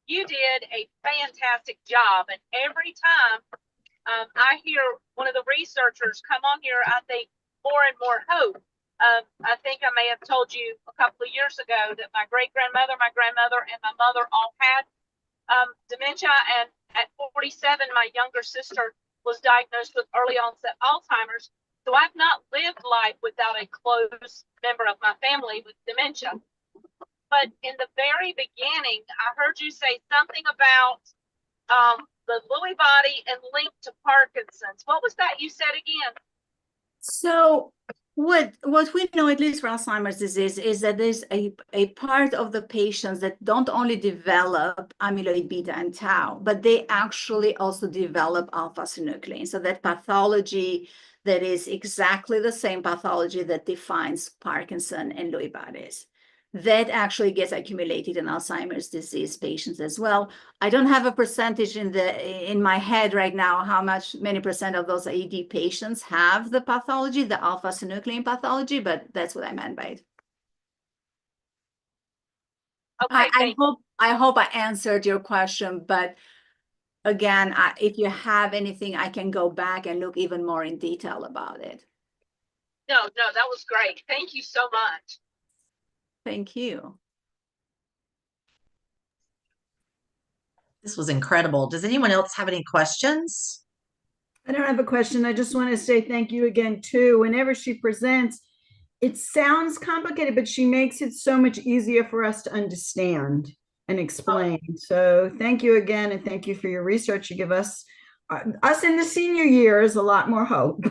You did a fantastic job, and every time I hear one of the researchers come on here, I think more and more hope. I think I may have told you a couple of years ago that my great-grandmother, my grandmother, and my mother all had dementia, and at 47, my younger sister was diagnosed with early onset Alzheimer's. So I've not lived life without a close member of my family with dementia. But in the very beginning, I heard you say something about the Lewy body and linked to Parkinson's. What was that you said again? So what we know, at least for Alzheimer's disease, is that there's a part of the patients that don't only develop amyloid beta and tau, but they actually also develop alpha-synuclein. So that pathology that is exactly the same pathology that defines Parkinson and Lewy bodies. That actually gets accumulated in Alzheimer's disease patients as well. I don't have a percentage in my head right now how many percent of those AD patients have the pathology, the alpha-synuclein pathology, but that's what I meant by it. Okay, I hope I answered your question, but again, if you have anything, I can go back and look even more in detail about it. No, that was great. Thank you so much. Thank you. This was incredible. Does anyone else have any questions? I don't have a question. I just want to say thank you again, too. Whenever she presents, it sounds complicated, but she makes it so much easier for us to understand and explain. So thank you again, and thank you for your research. You give us in the senior years a lot more hope.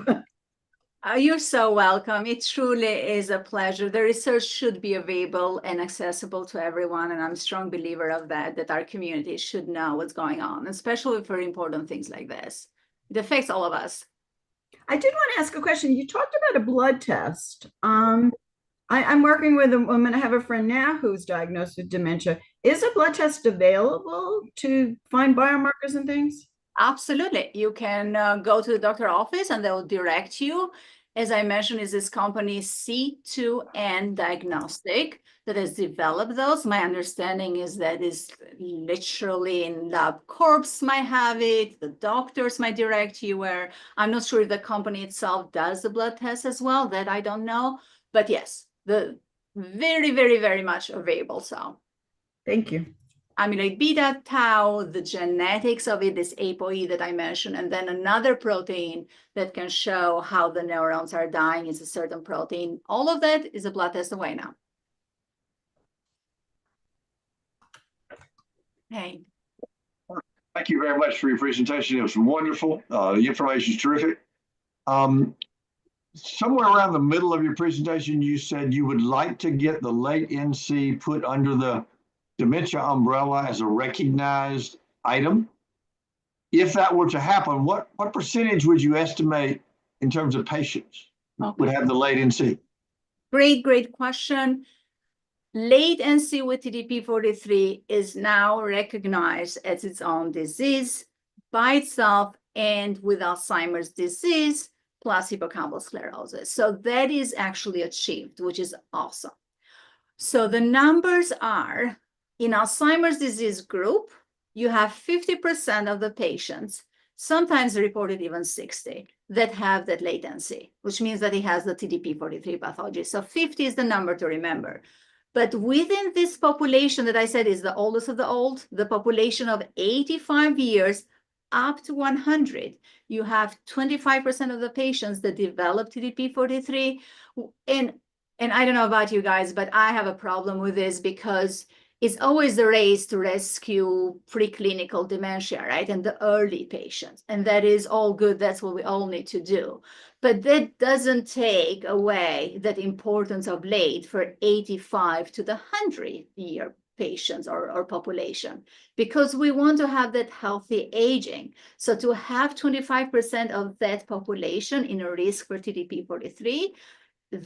You're so welcome. It truly is a pleasure. The research should be available and accessible to everyone, and I'm a strong believer of that our community should know what's going on, especially for important things like this. It affects all of us. I did want to ask a question. You talked about a blood test. I'm working with a woman. I have a friend now who's diagnosed with dementia. Is a blood test available to find biomarkers and things? Absolutely. You can go to the doctor's office and they'll direct you. As I mentioned, is this company C2N Diagnostic that has developed those. My understanding is that is literally in LabCorp might have it. The doctors might direct you where. I'm not sure if the company itself does the blood test as well. That I don't know. But yes, the very, very, very much available. So thank you. Amyloid beta, tau, the genetics of it, this ApoE that I mentioned, and then another protein that can show how the neurons are dying is a certain protein. All of that is a blood test away now. Hey. Thank thank you very much for your presentation. It was wonderful. The information is terrific. Somewhere around the middle of your presentation, you said you would like to get the late NC put under the dementia umbrella as a recognized item. If that were to happen, what percentage would you estimate in terms of patients would have the late NC? Great question. Late NC with TDP-43 is now recognized as its own disease by itself and with Alzheimer's disease plus hippocampal sclerosis. So that is actually achieved, which is awesome. So the numbers are, in Alzheimer's disease group, you have 50% of the patients, sometimes reported even 60, that have that latency, which means that it has the TDP-43 pathology. So 50 is the number to remember. But within this population that I said is the oldest of the old, the population of 85 years up to 100, you have 25% of the patients that develop TDP-43. And I don't know about you guys, but I have a problem with this because it's always the race to rescue preclinical dementia, right? And the early patients. And that is all good. That's what we all need to do. But that doesn't take away that importance of late for 85 to the 100-year patients or population, because we want to have that healthy aging. So to have 25% of that population in a risk for TDP-43,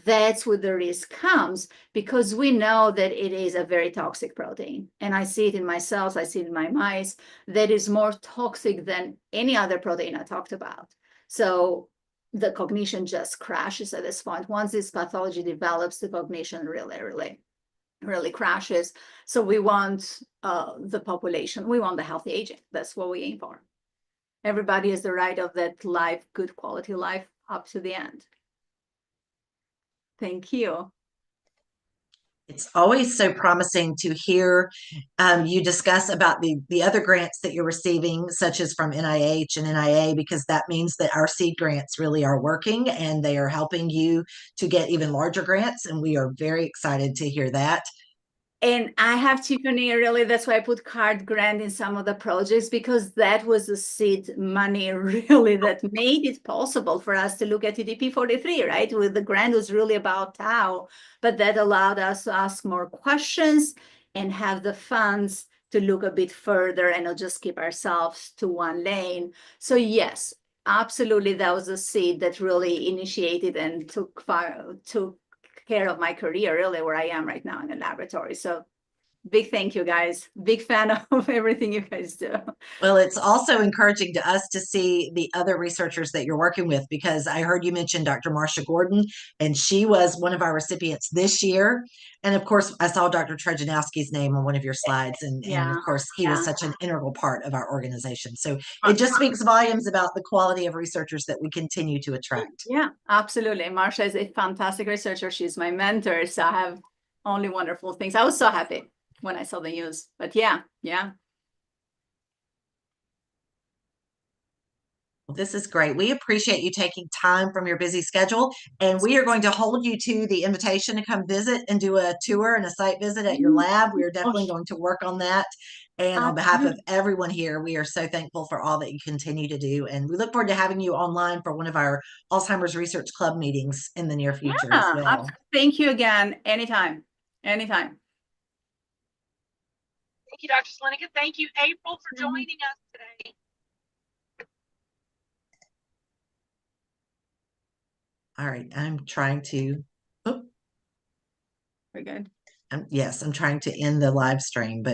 that's where the risk comes, because we know that it is a very toxic protein. And I see it in my cells, I see it in my mice, that is more toxic than any other protein I talked about. So the cognition just crashes at this point. Once this pathology develops, the cognition really crashes. So we want the population, we want the healthy aging. That's what we aim for. Everybody has the right of that life, good quality life up to the end. Thank you. It's always so promising to hear you discuss about the other grants that you're receiving, such as from NIH and NIA, because that means that our seed grants really are working and they are helping you to get even larger grants. And we are very excited to hear that. And I have Tiffany, really, that's why I put CART grant in some of the projects, because that was the seed money really that made it possible for us to look at TDP-43, right? With the grant was really about tau, but that allowed us to ask more questions and have the funds to look a bit further and not just keep ourselves to one lane. So yes, absolutely, that was a seed that really initiated and took care of my career, really, where I am right now in the laboratory. So big thank you, guys. Big fan of everything you guys do. Well, it's also encouraging to us to see the other researchers that you're working with, because I heard you mention Dr. Marcia Gordon, and she was one of our recipients this year. And of course, I saw Dr. Trejanowski's name on one of your slides. And of course, he was such an integral part of our organization. So it just speaks volumes about the quality of researchers that we continue to attract. Yeah, absolutely. Marcia is a fantastic researcher. She's my mentor. So I have only wonderful things. I was so happy when I saw the news, but yeah. Well, this is great. We appreciate you taking time from your busy schedule, and we are going to hold you to the invitation to come visit and do a tour and a site visit at your lab. We are definitely going to work on that. And on behalf of everyone here, we are so thankful for all that you continue to do. And we look forward to having you online for one of our Alzheimer's Research Club meetings in the near future as well. Thank you again. Anytime. Thank you, Dr. Selenica. Thank you, April, for joining us today. All right, I'm trying to. We're good. Yes, I'm trying to end the live stream, but